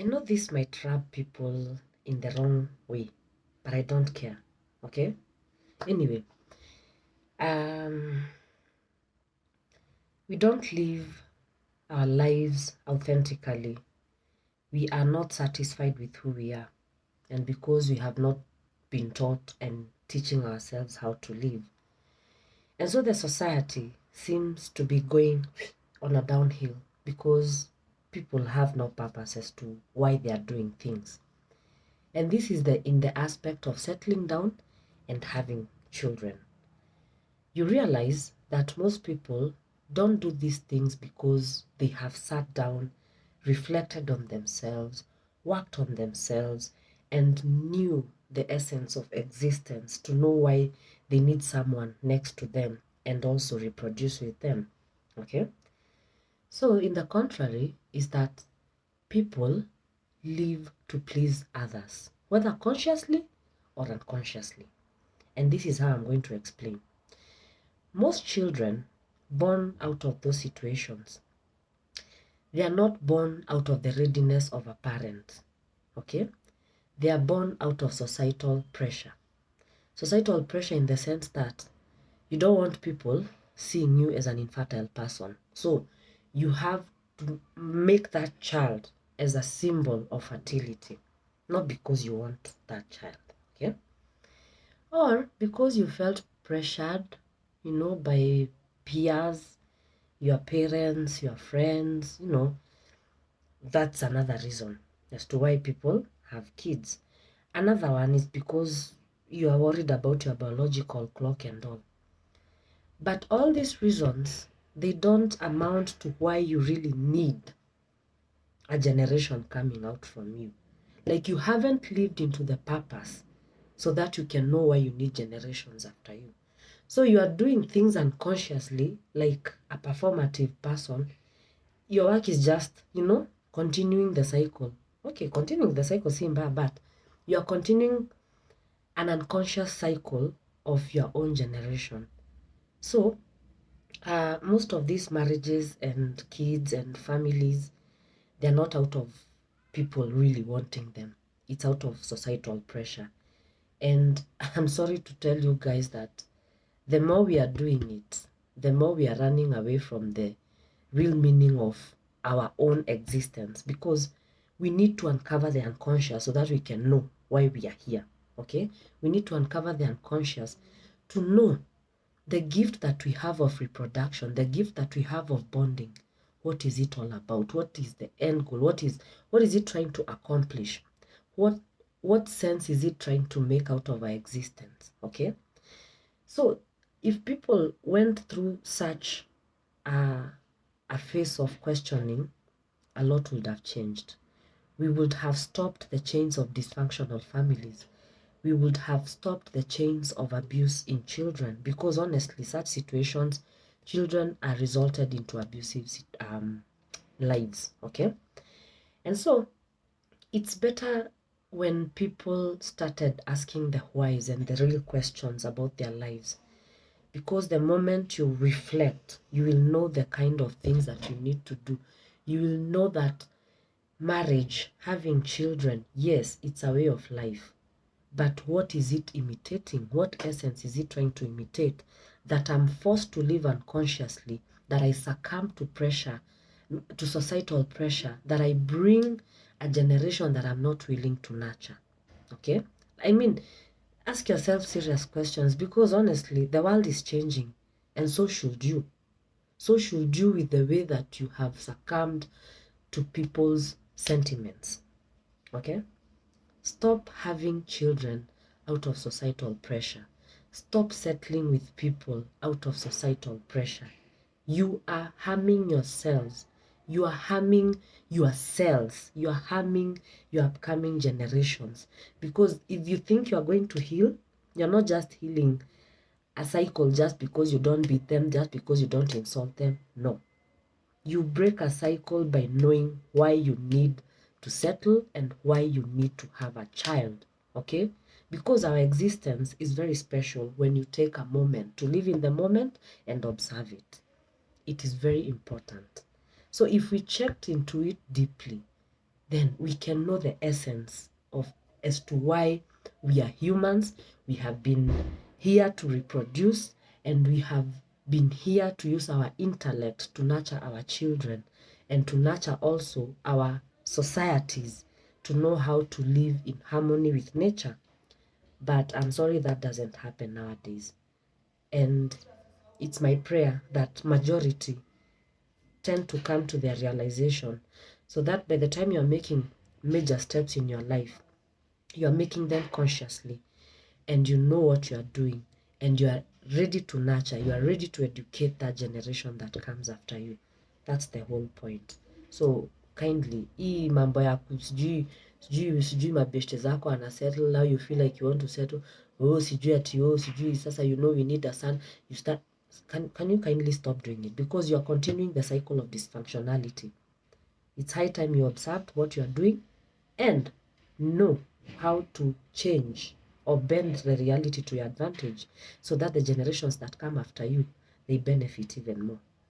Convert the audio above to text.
I know this might rub people in the wrong way, but I don't care. Okay? Anyway, we don't live our lives authentically. We are not satisfied with who we are, and because we have not been taught and teaching ourselves how to live. And so the society seems to be going on a downhill because people have no purpose as to why they are doing things. And this is in the aspect of settling down and having children. You realize that most people don't do these things because they have sat down, reflected on themselves, worked on themselves, and knew the essence of existence to know why they need someone next to them and also reproduce with them. Okay? So, in the contrary, is that people live to please others, whether consciously or unconsciously. And this is how I'm going to explain. Most children born out of those situations, they are not born out of the readiness of a parent. Okay? They are born out of societal pressure. Societal pressure in the sense that you don't want people seeing you as an infertile person. So you have to make that child as a symbol of fertility, not because you want that child. Okay? Or because you felt pressured, by peers, your parents, your friends, that's another reason as to why people have kids. Another one is because you are worried about your biological clock and all. But all these reasons, they don't amount to why you really need a generation coming out from you. Like you haven't lived into the purpose so that you can know why you need generations after you. So you are doing things unconsciously, like a performative person. Your work is just, continuing the cycle. Okay, continuing the cycle seems bad, but you are continuing an unconscious cycle of your own generation. So, most of these marriages and kids and families, they're not out of people really wanting them. It's out of societal pressure. And I'm sorry to tell you guys that the more we are doing it, the more we are running away from the real meaning of our own existence, because we need to uncover the unconscious so that we can know why we are here. Okay? We need to uncover the unconscious to know the gift that we have of reproduction, the gift that we have of bonding. What is it all about? What is the end goal? What is it trying to accomplish? What sense is it trying to make out of our existence? Okay? So if people went through such a phase of questioning, a lot would have changed. We would have stopped the chains of dysfunctional families. We would have stopped the chains of abuse in children, because honestly, such situations, children are resulted into abusive lives. Okay? And so it's better when people started asking the whys and the real questions about their lives. Because the moment you reflect, you will know the kind of things that you need to do. You will know that marriage, having children, yes, it's a way of life. But what is it imitating? What essence is it trying to imitate? That I'm forced to live unconsciously, that I succumb to pressure, to societal pressure, that I bring a generation that I'm not willing to nurture. Okay? I mean, ask yourself serious questions, because honestly, the world is changing, and so should you. So should you, with the way that you have succumbed to people's sentiments. Okay? Stop having children out of societal pressure. Stop settling with people out of societal pressure. You are harming yourselves. You are harming yourselves. You are harming your upcoming generations. Because if you think you are going to heal, you're not just healing a cycle just because you don't beat them, just because you don't insult them. No. You break a cycle by knowing why you need to settle and why you need to have a child. Okay? Because our existence is very special when you take a moment to live in the moment and observe it. It is very important. So if we checked into it deeply, then we can know the essence of as to why we are humans. We have been here to reproduce, and we have been here to use our intellect to nurture our children and to nurture also our societies, to know how to live in harmony with nature. But I'm sorry that doesn't happen nowadays. And it's my prayer that majority tend to come to their realization, so that by the time you're making major steps in your life, you're making them consciously, and you know what you are doing, and you are ready to nurture, you are ready to educate that generation that comes after you. That's the whole point. So kindly, hii mambo ya sijui mabeshte zako ana settle, now you feel like you want to settle, sijui sasa, you know we need a son, you start, can you kindly stop doing it? Because you are continuing the cycle of dysfunctionality. It's high time you observed what you are doing and know how to change or bend the reality to your advantage, so that the generations that come after you, they benefit even more.